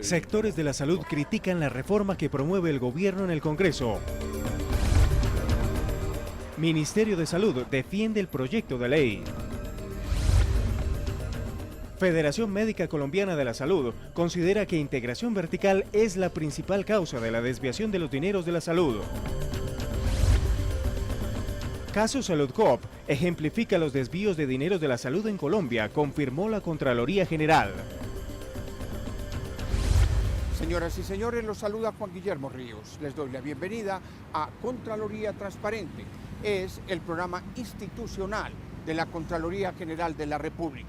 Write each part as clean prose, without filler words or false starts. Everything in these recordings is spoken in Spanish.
Sectores de la salud critican la reforma que promueve el gobierno en el Congreso. Ministerio de Salud defiende el proyecto de ley. Federación Médica Colombiana de la Salud considera que integración vertical es la principal causa de la desviación de los dineros de la salud. Caso Salud Coop ejemplifica los desvíos de dineros de la salud en Colombia, confirmó la Contraloría General. Señoras y señores, los saluda Juan Guillermo Ríos. Les doy la bienvenida a Contraloría Transparente. Es el programa institucional de la Contraloría General de la República.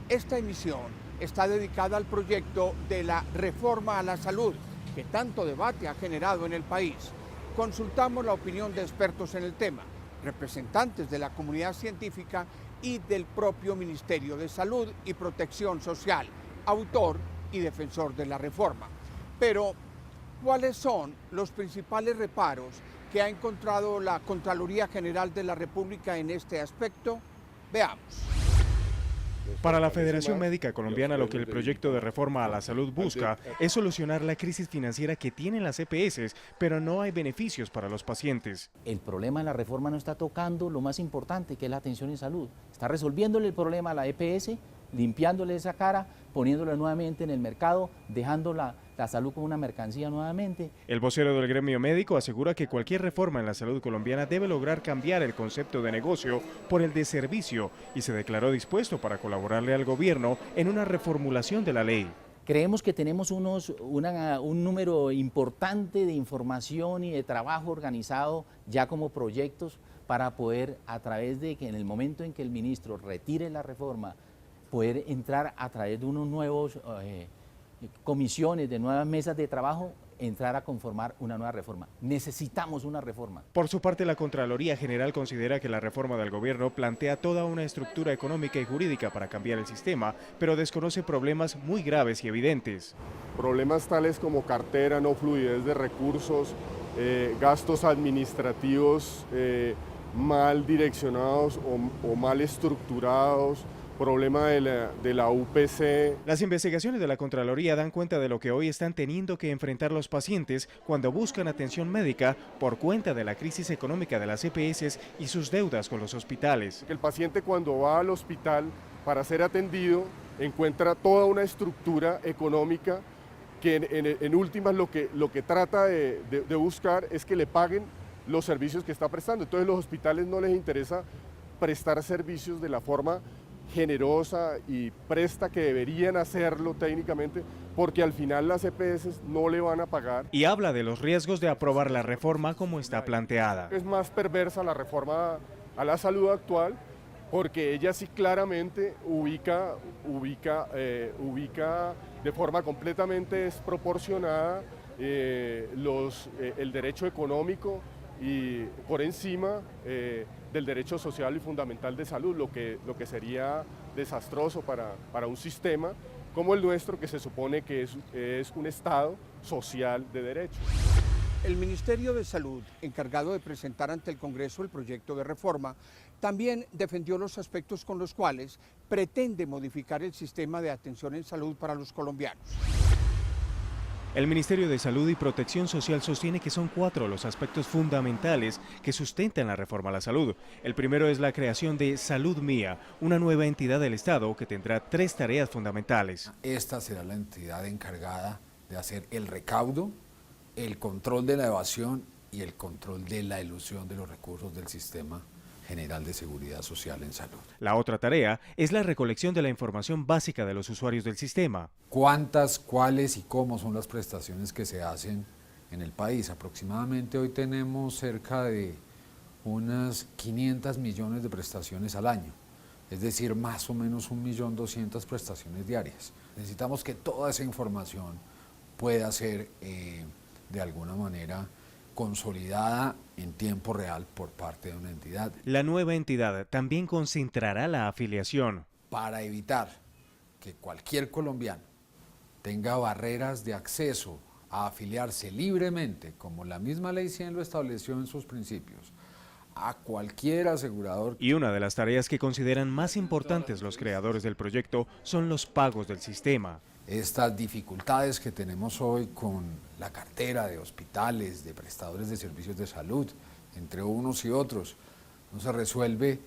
Esta emisión está dedicada al proyecto de la reforma a la salud, que tanto debate ha generado en el país. Consultamos la opinión de expertos en el tema, representantes de la comunidad científica y del propio Ministerio de Salud y Protección Social, autor y defensor de la reforma. Pero, ¿cuáles son los principales reparos que ha encontrado la Contraloría General de la República en este aspecto? Veamos. Para la Federación Médica Colombiana, lo que el proyecto de reforma a la salud busca es solucionar la crisis financiera que tienen las EPS, pero no hay beneficios para los pacientes. El problema de la reforma no está tocando lo más importante, que es la atención en salud. Está resolviéndole el problema a la EPS, limpiándole esa cara, poniéndola nuevamente en el mercado, dejando la salud como una mercancía nuevamente. El vocero del gremio médico asegura que cualquier reforma en la salud colombiana debe lograr cambiar el concepto de negocio por el de servicio y se declaró dispuesto para colaborarle al gobierno en una reformulación de la ley. Creemos que tenemos un número importante de información y de trabajo organizado ya como proyectos para poder, a través de que en el momento en que el ministro retire la reforma, poder entrar a través de unos nuevos comisiones, de nuevas mesas de trabajo, entrar a conformar una nueva reforma. Necesitamos una reforma. Por su parte, la Contraloría General considera que la reforma del gobierno plantea toda una estructura económica y jurídica para cambiar el sistema, pero desconoce problemas muy graves y evidentes. Problemas tales como cartera, no fluidez de recursos, gastos administrativos mal direccionados o mal estructurados, problema de la UPC. Las investigaciones de la Contraloría dan cuenta de lo que hoy están teniendo que enfrentar los pacientes cuando buscan atención médica por cuenta de la crisis económica de las EPS y sus deudas con los hospitales. El paciente cuando va al hospital para ser atendido encuentra toda una estructura económica que en últimas lo que trata de buscar es que le paguen los servicios que está prestando. Entonces los hospitales no les interesa prestar servicios de la forma generosa y presta que deberían hacerlo técnicamente, porque al final las EPS no le van a pagar. Y habla de los riesgos de aprobar la reforma como está planteada. Es más perversa la reforma a la salud actual, porque ella sí claramente ubica de forma completamente desproporcionada el derecho económico y por encima del derecho social y fundamental de salud, lo que sería desastroso para un sistema como el nuestro, que se supone que es un Estado social de derecho. El Ministerio de Salud, encargado de presentar ante el Congreso el proyecto de reforma, también defendió los aspectos con los cuales pretende modificar el sistema de atención en salud para los colombianos. El Ministerio de Salud y Protección Social sostiene que son 4 los aspectos fundamentales que sustentan la reforma a la salud. El primero es la creación de Salud Mía, una nueva entidad del Estado que tendrá 3 tareas fundamentales. Esta será la entidad encargada de hacer el recaudo, el control de la evasión y el control de la elusión de los recursos del Sistema General de Seguridad Social en Salud. La otra tarea es la recolección de la información básica de los usuarios del sistema. ¿Cuántas, cuáles y cómo son las prestaciones que se hacen en el país? Aproximadamente hoy tenemos cerca de unas 500 millones de prestaciones al año, es decir, más o menos 1.200.000 prestaciones diarias. Necesitamos que toda esa información pueda ser de alguna manera consolidada en tiempo real por parte de una entidad. La nueva entidad también concentrará la afiliación. Para evitar que cualquier colombiano tenga barreras de acceso a afiliarse libremente, como la misma Ley 100 lo estableció en sus principios, a cualquier asegurador. Y una de las tareas que consideran más importantes los creadores del proyecto son los pagos del sistema. estas dificultades que tenemos hoy con la cartera de hospitales, de prestadores de servicios de salud, entre unos y otros, no se resuelve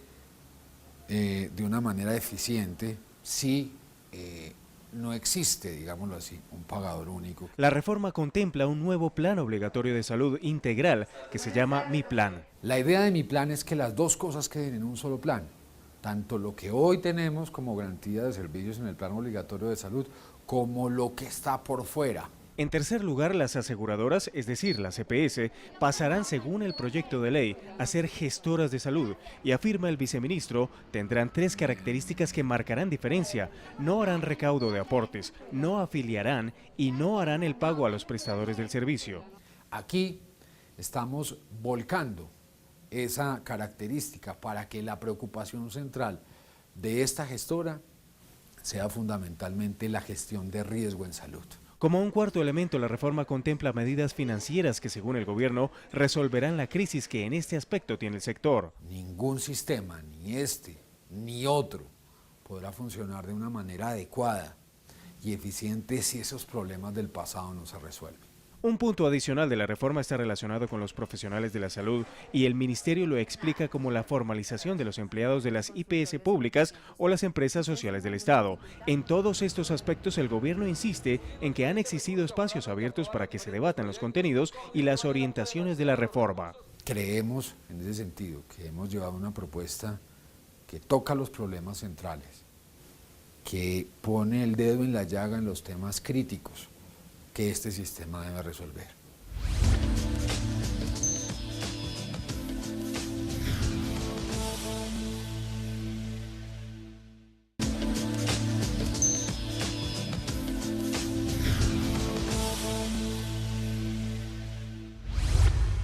de una manera eficiente si no existe, digámoslo así, un pagador único. La reforma contempla un nuevo plan obligatorio de salud integral que se llama Mi Plan. La idea de Mi Plan es que las dos cosas queden en un solo plan, tanto lo que hoy tenemos como garantía de servicios en el plan obligatorio de salud, como lo que está por fuera. En tercer lugar, las aseguradoras, es decir, las EPS, pasarán, según el proyecto de ley, a ser gestoras de salud y, afirma el viceministro, tendrán 3 características que marcarán diferencia. No harán recaudo de aportes, no afiliarán y no harán el pago a los prestadores del servicio. Aquí estamos volcando esa característica para que la preocupación central de esta gestora sea fundamentalmente la gestión de riesgo en salud. Como un cuarto elemento, la reforma contempla medidas financieras que, según el gobierno, resolverán la crisis que en este aspecto tiene el sector. Ningún sistema, ni este ni otro, podrá funcionar de una manera adecuada y eficiente si esos problemas del pasado no se resuelven. Un punto adicional de la reforma está relacionado con los profesionales de la salud y el ministerio lo explica como la formalización de los empleados de las IPS públicas o las empresas sociales del Estado. En todos estos aspectos, el gobierno insiste en que han existido espacios abiertos para que se debatan los contenidos y las orientaciones de la reforma. Creemos, en ese sentido, que hemos llevado una propuesta que toca los problemas centrales, que pone el dedo en la llaga en los temas críticos que este sistema debe resolver.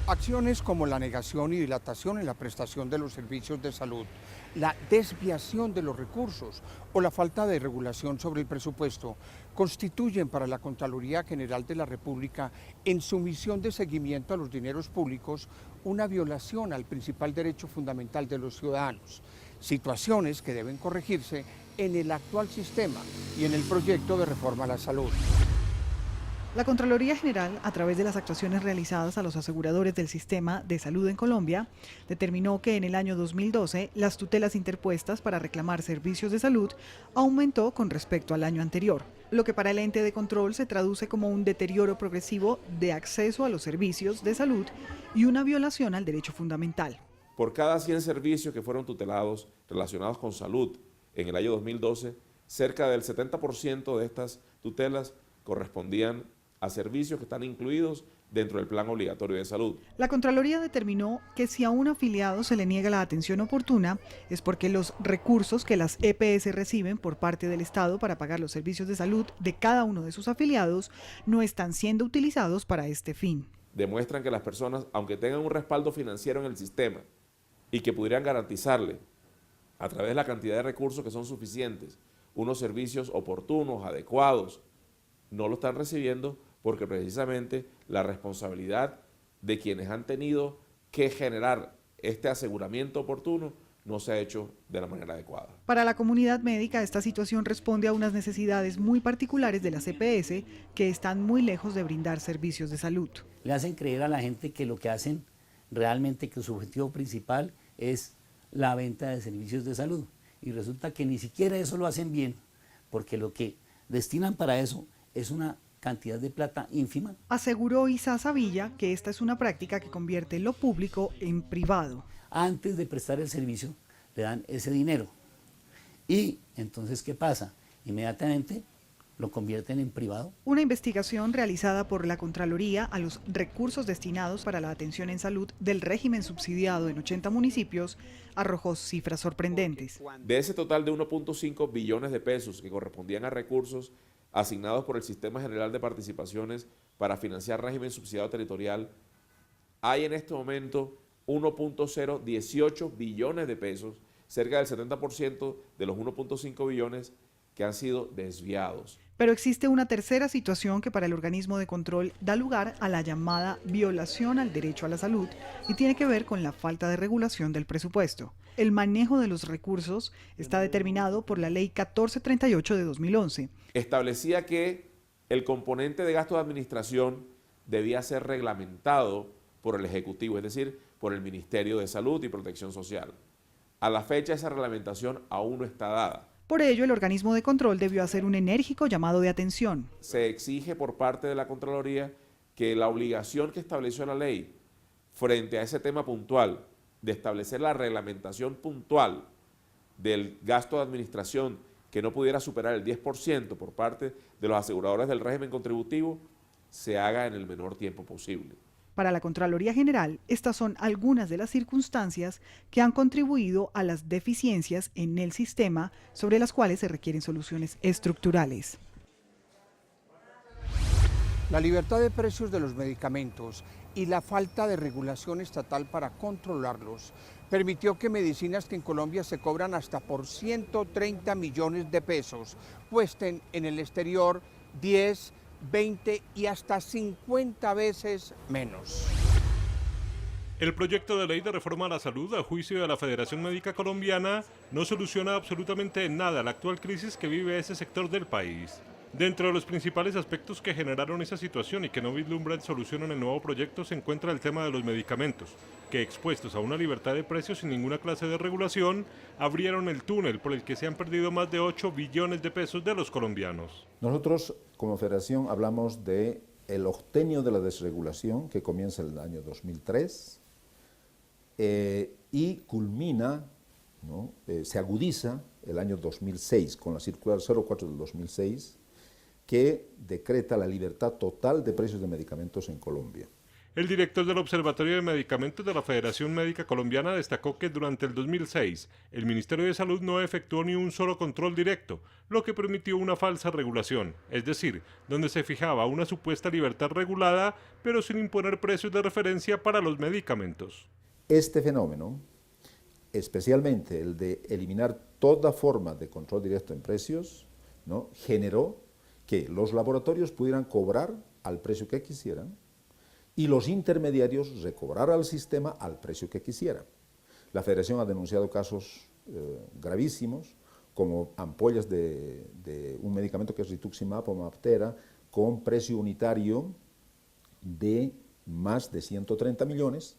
Acciones como la negación y dilatación en la prestación de los servicios de salud, la desviación de los recursos o la falta de regulación sobre el presupuesto constituyen para la Contraloría General de la República, en su misión de seguimiento a los dineros públicos, una violación al principal derecho fundamental de los ciudadanos, situaciones que deben corregirse en el actual sistema y en el proyecto de reforma a la salud. La Contraloría General, a través de las actuaciones realizadas a los aseguradores del sistema de salud en Colombia, determinó que en el año 2012 las tutelas interpuestas para reclamar servicios de salud aumentó con respecto al año anterior, lo que para el ente de control se traduce como un deterioro progresivo de acceso a los servicios de salud y una violación al derecho fundamental. Por cada 100 servicios que fueron tutelados relacionados con salud en el año 2012, cerca del 70% de estas tutelas correspondían a servicios que están incluidos dentro del plan obligatorio de salud. La Contraloría determinó que si a un afiliado se le niega la atención oportuna es porque los recursos que las EPS reciben por parte del Estado para pagar los servicios de salud de cada uno de sus afiliados no están siendo utilizados para este fin. Demuestran que las personas, aunque tengan un respaldo financiero en el sistema y que pudieran garantizarle a través de la cantidad de recursos que son suficientes unos servicios oportunos, adecuados, no lo están recibiendo porque precisamente la responsabilidad de quienes han tenido que generar este aseguramiento oportuno no se ha hecho de la manera adecuada. Para la comunidad médica, esta situación responde a unas necesidades muy particulares de las EPS que están muy lejos de brindar servicios de salud. Le hacen creer a la gente que lo que hacen realmente, que su objetivo principal es la venta de servicios de salud. Y resulta que ni siquiera eso lo hacen bien, porque lo que destinan para eso es una cantidad de plata ínfima. Aseguró Isa Savilla que esta es una práctica que convierte lo público en privado. Antes de prestar el servicio, le dan ese dinero. Y entonces, ¿qué pasa? Inmediatamente lo convierten en privado. Una investigación realizada por la Contraloría a los recursos destinados para la atención en salud del régimen subsidiado en 80 municipios arrojó cifras sorprendentes. De ese total de 1.5 billones de pesos que correspondían a recursos asignados por el Sistema General de Participaciones para financiar régimen subsidiado territorial, hay en este momento 1.018 billones de pesos, cerca del 70% de los 1.5 billones que han sido desviados. Pero existe una tercera situación que para el organismo de control da lugar a la llamada violación al derecho a la salud y tiene que ver con la falta de regulación del presupuesto. El manejo de los recursos está determinado por la Ley 1438 de 2011. Establecía que el componente de gasto de administración debía ser reglamentado por el Ejecutivo, es decir, por el Ministerio de Salud y Protección Social. A la fecha esa reglamentación aún no está dada. Por ello, el organismo de control debió hacer un enérgico llamado de atención. Se exige por parte de la Contraloría que la obligación que estableció la ley frente a ese tema puntual, de establecer la reglamentación puntual del gasto de administración que no pudiera superar el 10% por parte de los aseguradores del régimen contributivo, se haga en el menor tiempo posible. Para la Contraloría General, estas son algunas de las circunstancias que han contribuido a las deficiencias en el sistema sobre las cuales se requieren soluciones estructurales. La libertad de precios de los medicamentos y la falta de regulación estatal para controlarlos permitió que medicinas que en Colombia se cobran hasta por 130 millones de pesos cuesten en el exterior 10, 20 y hasta 50 veces menos. El proyecto de ley de reforma a la salud, a juicio de la Federación Médica Colombiana, no soluciona absolutamente nada la actual crisis que vive ese sector del país. Dentro de los principales aspectos que generaron esa situación y que no vislumbran solución en el nuevo proyecto se encuentra el tema de los medicamentos, que expuestos a una libertad de precios sin ninguna clase de regulación, abrieron el túnel por el que se han perdido más de 8 billones de pesos de los colombianos. Nosotros, como federación, hablamos de el octenio de la desregulación que comienza en el año 2003 y culmina, ¿no? Se agudiza el año 2006 con la circular 04 del 2006, que decreta la libertad total de precios de medicamentos en Colombia. El director del Observatorio de Medicamentos de la Federación Médica Colombiana destacó que durante el 2006 el Ministerio de Salud no efectuó ni un solo control directo, lo que permitió una falsa regulación, es decir, donde se fijaba una supuesta libertad regulada, pero sin imponer precios de referencia para los medicamentos. Este fenómeno, especialmente el de eliminar toda forma de control directo en precios, ¿no?, generó que los laboratorios pudieran cobrar al precio que quisieran y los intermediarios recobrar al sistema al precio que quisieran. La Federación ha denunciado casos gravísimos, como ampollas de un medicamento que es rituximab o Maptera, con precio unitario de más de 130 millones,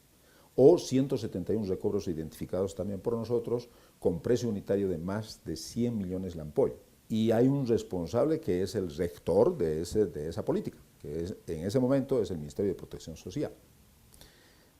o 171 recobros identificados también por nosotros, con precio unitario de más de 100 millones la ampolla. Y hay un responsable que es el rector de esa política, que en ese momento es el Ministerio de Protección Social.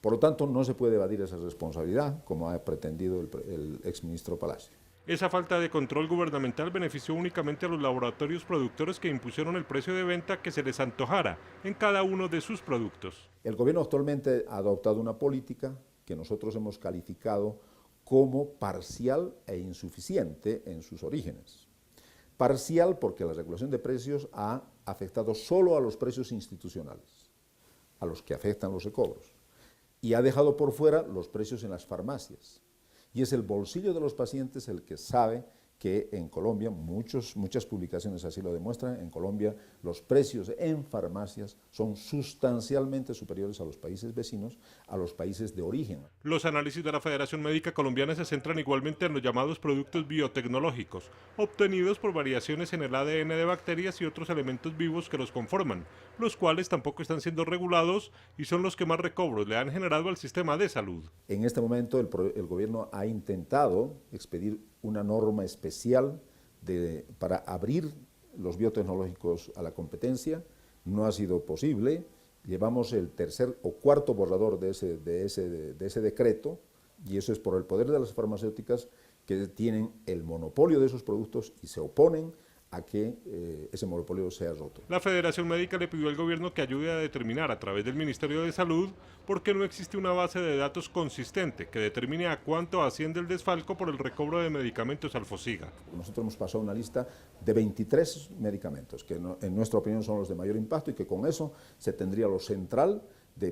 Por lo tanto, no se puede evadir esa responsabilidad, como ha pretendido el exministro Palacio. Esa falta de control gubernamental benefició únicamente a los laboratorios productores que impusieron el precio de venta que se les antojara en cada uno de sus productos. El gobierno actualmente ha adoptado una política que nosotros hemos calificado como parcial e insuficiente en sus orígenes. Parcial porque la regulación de precios ha afectado solo a los precios institucionales, a los que afectan los recobros, y ha dejado por fuera los precios en las farmacias. Y es el bolsillo de los pacientes el que sabe que en Colombia, muchas publicaciones así lo demuestran, en Colombia los precios en farmacias son sustancialmente superiores a los países vecinos, a los países de origen. Los análisis de la Federación Médica Colombiana se centran igualmente en los llamados productos biotecnológicos, obtenidos por variaciones en el ADN de bacterias y otros elementos vivos que los conforman, los cuales tampoco están siendo regulados y son los que más recobros le han generado al sistema de salud. En este momento el gobierno ha intentado expedir una norma especial para abrir los biotecnológicos a la competencia. No ha sido posible. Llevamos el tercer o cuarto borrador de ese decreto, y eso es por el poder de las farmacéuticas que tienen el monopolio de esos productos y se oponen a que ese monopolio sea roto. La Federación Médica le pidió al gobierno que ayude a determinar a través del Ministerio de Salud por qué no existe una base de datos consistente que determine a cuánto asciende el desfalco por el recobro de medicamentos Alfosiga. Nosotros hemos pasado una lista de 23 medicamentos que en nuestra opinión son los de mayor impacto y que con eso se tendría lo central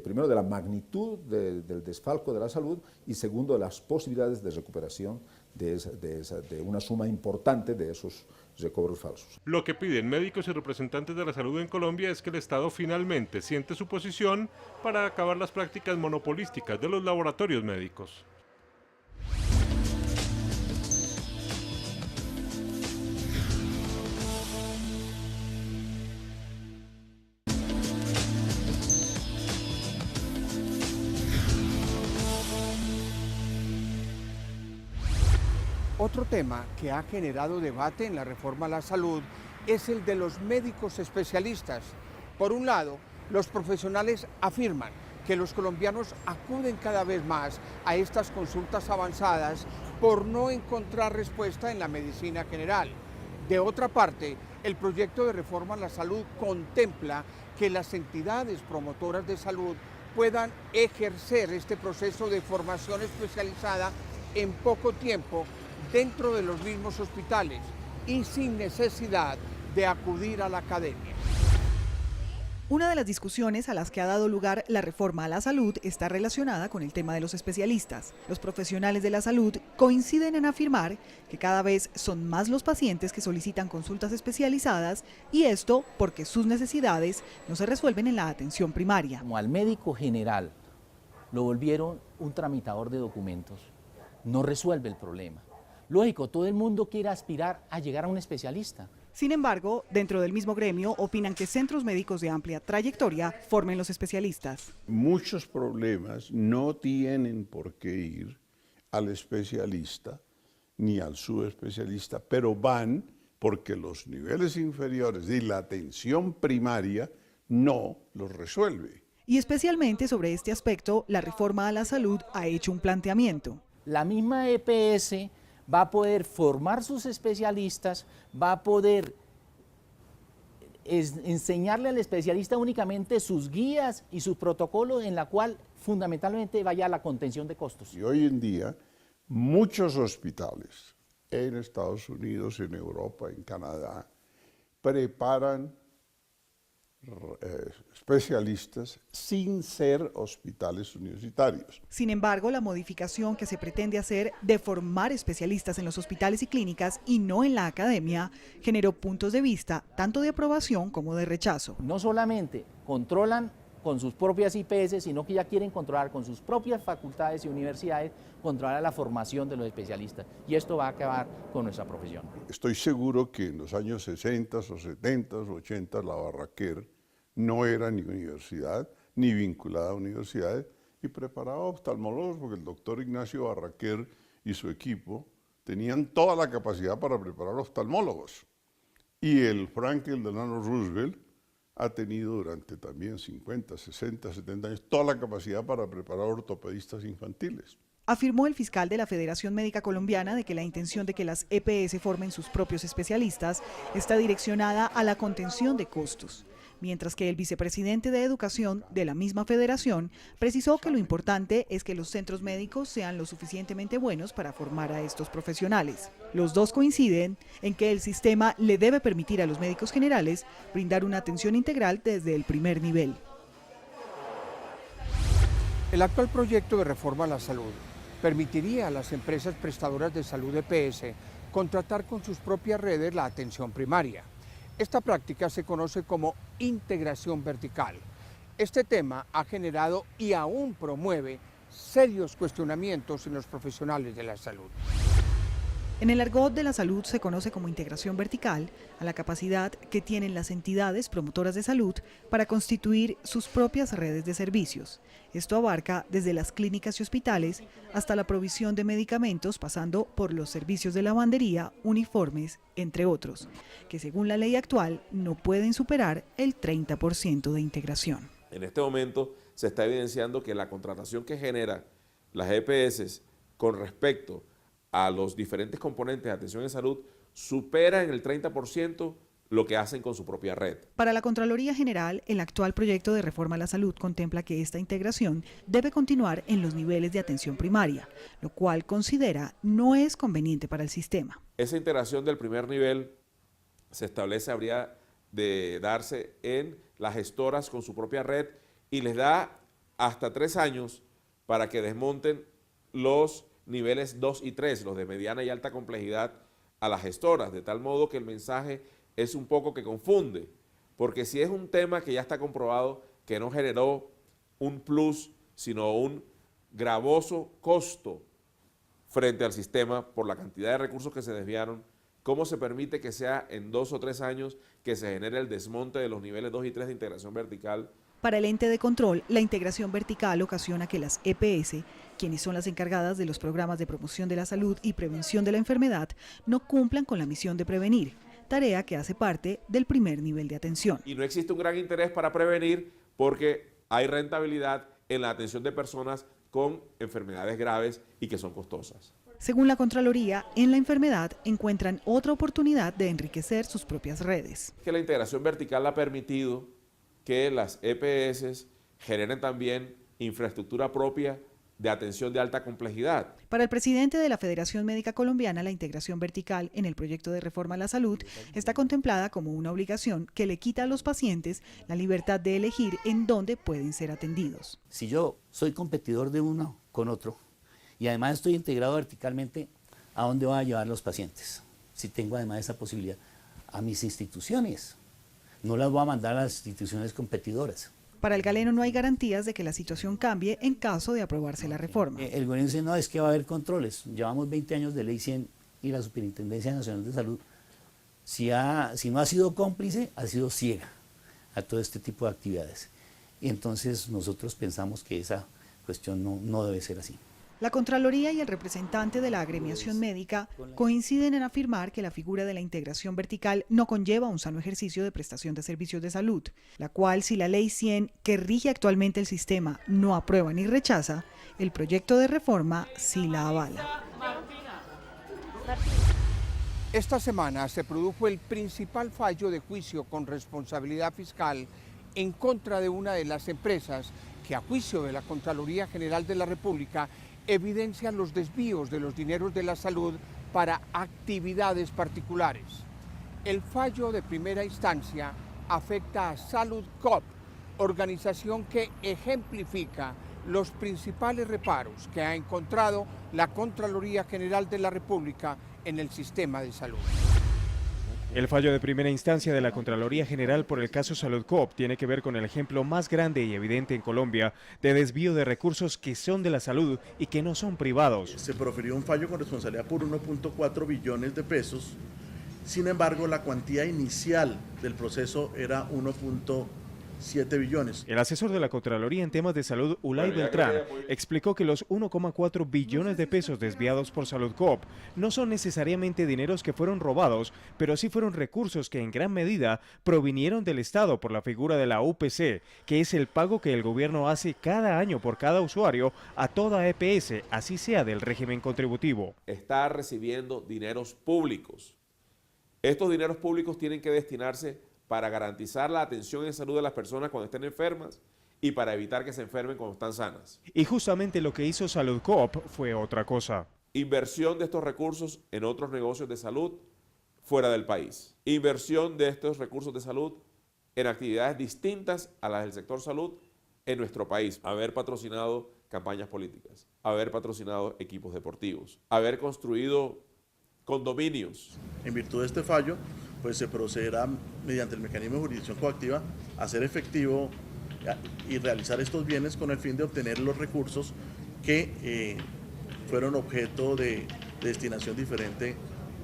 primero de la magnitud del desfalco de la salud y segundo de las posibilidades de recuperación de una suma importante de esos recobros falsos. Lo que piden médicos y representantes de la salud en Colombia es que el Estado finalmente siente su posición para acabar las prácticas monopolísticas de los laboratorios médicos. Otro tema que ha generado debate en la reforma a la salud es el de los médicos especialistas. Por un lado, los profesionales afirman que los colombianos acuden cada vez más a estas consultas avanzadas por no encontrar respuesta en la medicina general. De otra parte, el proyecto de reforma a la salud contempla que las entidades promotoras de salud puedan ejercer este proceso de formación especializada en poco tiempo dentro de los mismos hospitales y sin necesidad de acudir a la academia. Una de las discusiones a las que ha dado lugar la reforma a la salud está relacionada con el tema de los especialistas. Los profesionales de la salud coinciden en afirmar que cada vez son más los pacientes que solicitan consultas especializadas y esto porque sus necesidades no se resuelven en la atención primaria. Como al médico general lo volvieron un tramitador de documentos, no resuelve el problema. Lógico, todo el mundo quiere aspirar a llegar a un especialista. Sin embargo, dentro del mismo gremio opinan que centros médicos de amplia trayectoria formen los especialistas. Muchos problemas no tienen por qué ir al especialista ni al subespecialista, pero van porque los niveles inferiores y la atención primaria no los resuelve. Y especialmente sobre este aspecto, la reforma a la salud ha hecho un planteamiento. La misma EPS va a poder formar sus especialistas, va a poder enseñarle al especialista únicamente sus guías y sus protocolos en la cual fundamentalmente vaya a la contención de costos. Y hoy en día muchos hospitales en Estados Unidos, en Europa, en Canadá, preparan especialistas sin ser hospitales universitarios. Sin embargo, la modificación que se pretende hacer de formar especialistas en los hospitales y clínicas y no en la academia generó puntos de vista tanto de aprobación como de rechazo. No solamente controlan con sus propias IPS, sino que ya quieren controlar con sus propias facultades y universidades, controlar la formación de los especialistas. Y esto va a acabar con nuestra profesión. Estoy seguro que en los años 60 o 70 o 80 la Barraquer no era ni universidad, ni vinculada a universidades, y preparaba oftalmólogos porque el doctor Ignacio Barraquer y su equipo tenían toda la capacidad para preparar oftalmólogos. Y el Franklin Delano Roosevelt ha tenido durante también 50, 60, 70 años toda la capacidad para preparar ortopedistas infantiles. Afirmó el fiscal de la Federación Médica Colombiana de que la intención de que las EPS formen sus propios especialistas está direccionada a la contención de costos, mientras que el vicepresidente de Educación de la misma federación precisó que lo importante es que los centros médicos sean lo suficientemente buenos para formar a estos profesionales. Los dos coinciden en que el sistema le debe permitir a los médicos generales brindar una atención integral desde el primer nivel. El actual proyecto de reforma a la salud permitiría a las empresas prestadoras de salud EPS contratar con sus propias redes la atención primaria. Esta práctica se conoce como integración vertical. Este tema ha generado y aún promueve serios cuestionamientos en los profesionales de la salud. En el argot de la salud se conoce como integración vertical a la capacidad que tienen las entidades promotoras de salud para constituir sus propias redes de servicios. Esto abarca desde las clínicas y hospitales hasta la provisión de medicamentos, pasando por los servicios de lavandería, uniformes, entre otros, que según la ley actual no pueden superar el 30% de integración. En este momento se está evidenciando que la contratación que genera las EPS con respecto a los diferentes componentes de atención en salud supera en el 30% lo que hacen con su propia red. Para la Contraloría General, el actual proyecto de reforma a la salud contempla que esta integración debe continuar en los niveles de atención primaria, lo cual considera no es conveniente para el sistema. Esa integración del primer nivel se establece, habría de darse en las gestoras con su propia red y les da hasta 3 años para que desmonten los niveles 2 y 3, los de mediana y alta complejidad, a las gestoras, de tal modo que el mensaje es un poco que confunde, porque si es un tema que ya está comprobado que no generó un plus, sino un gravoso costo frente al sistema por la cantidad de recursos que se desviaron, ¿cómo se permite que sea en 2 o 3 años que se genere el desmonte de los niveles 2 y 3 de integración vertical? Para el ente de control, la integración vertical ocasiona que las EPS, quienes son las encargadas de los programas de promoción de la salud y prevención de la enfermedad, no cumplan con la misión de prevenir, tarea que hace parte del primer nivel de atención. Y no existe un gran interés para prevenir porque hay rentabilidad en la atención de personas con enfermedades graves y que son costosas. Según la Contraloría, en la enfermedad encuentran otra oportunidad de enriquecer sus propias redes. Que la integración vertical ha permitido que las EPS generen también infraestructura propia de atención de alta complejidad. Para el presidente de la Federación Médica Colombiana, la integración vertical en el proyecto de reforma a la salud está contemplada como una obligación que le quita a los pacientes la libertad de elegir en dónde pueden ser atendidos. Si yo soy competidor de uno con otro y además estoy integrado verticalmente, ¿a dónde voy a llevar los pacientes? Si tengo además esa posibilidad, a mis instituciones. No las voy a mandar a las instituciones competidoras. Para el galeno no hay garantías de que la situación cambie en caso de aprobarse la reforma. El gobierno dice, no, es que va a haber controles. Llevamos 20 años de Ley 100 y la Superintendencia Nacional de Salud, si no ha sido cómplice, ha sido ciega a todo este tipo de actividades. Y entonces nosotros pensamos que esa cuestión no debe ser así. La Contraloría y el representante de la agremiación médica coinciden en afirmar que la figura de la integración vertical no conlleva un sano ejercicio de prestación de servicios de salud, la cual, si la Ley 100, que rige actualmente el sistema, no aprueba ni rechaza, el proyecto de reforma sí la avala. Esta semana se produjo el principal fallo de juicio con responsabilidad fiscal en contra de una de las empresas que, a juicio de la Contraloría General de la República, evidencian los desvíos de los dineros de la salud para actividades particulares. El fallo de primera instancia afecta a Salud Coop, organización que ejemplifica los principales reparos que ha encontrado la Contraloría General de la República en el sistema de salud. El fallo de primera instancia de la Contraloría General por el caso Salud Coop tiene que ver con el ejemplo más grande y evidente en Colombia de desvío de recursos que son de la salud y que no son privados. Se profirió un fallo con responsabilidad por 1.4 billones de pesos, sin embargo la cuantía inicial del proceso era 1.7 billones. El asesor de la Contraloría en temas de salud, Ulay Beltrán, explicó que los 1,4 billones de pesos desviados por Salud Coop no son necesariamente dineros que fueron robados, pero sí fueron recursos que en gran medida provinieron del Estado por la figura de la UPC, que es el pago que el gobierno hace cada año por cada usuario a toda EPS, así sea del régimen contributivo. Está recibiendo dineros públicos. Estos dineros públicos tienen que destinarse para garantizar la atención en salud de las personas cuando estén enfermas y para evitar que se enfermen cuando están sanas. Y justamente lo que hizo Salud Coop fue otra cosa. Inversión de estos recursos en otros negocios de salud fuera del país. Inversión de estos recursos de salud en actividades distintas a las del sector salud en nuestro país. Haber patrocinado campañas políticas, haber patrocinado equipos deportivos, haber construido condominios. En virtud de este fallo, pues se procederá mediante el mecanismo de jurisdicción coactiva a hacer efectivo y realizar estos bienes con el fin de obtener los recursos que fueron objeto de destinación diferente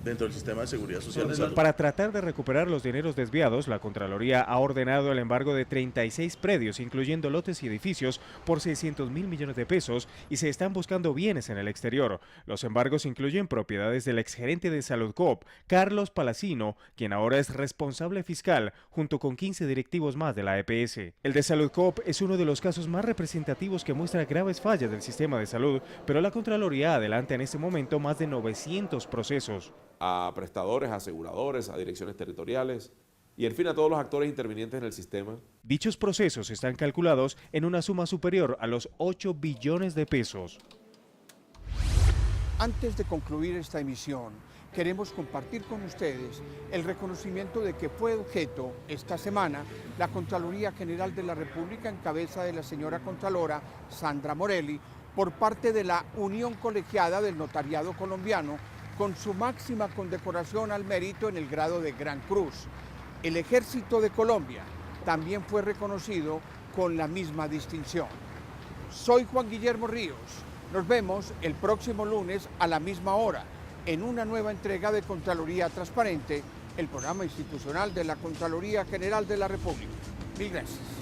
dentro del sistema de seguridad social de salud. Para tratar de recuperar los dineros desviados, la Contraloría ha ordenado el embargo de 36 predios, incluyendo lotes y edificios, por 600.000 millones de pesos y se están buscando bienes en el exterior. Los embargos incluyen propiedades del exgerente de Salud Coop, Carlos Palacino, quien ahora es responsable fiscal, junto con 15 directivos más de la EPS. El de Salud Coop es uno de los casos más representativos que muestra graves fallas del sistema de salud, pero la Contraloría adelanta en este momento más de 900 procesos. A prestadores, a aseguradores, a direcciones territoriales y en fin a todos los actores intervinientes en el sistema. Dichos procesos están calculados en una suma superior a los 8 billones de pesos. Antes de concluir esta emisión, queremos compartir con ustedes el reconocimiento de que fue objeto esta semana la Contraloría General de la República en cabeza de la señora Contralora Sandra Morelli por parte de la Unión Colegiada del Notariado Colombiano, con su máxima condecoración al mérito en el grado de Gran Cruz. El Ejército de Colombia también fue reconocido con la misma distinción. Soy Juan Guillermo Ríos. Nos vemos el próximo lunes a la misma hora en una nueva entrega de Contraloría Transparente, el programa institucional de la Contraloría General de la República. Mil gracias.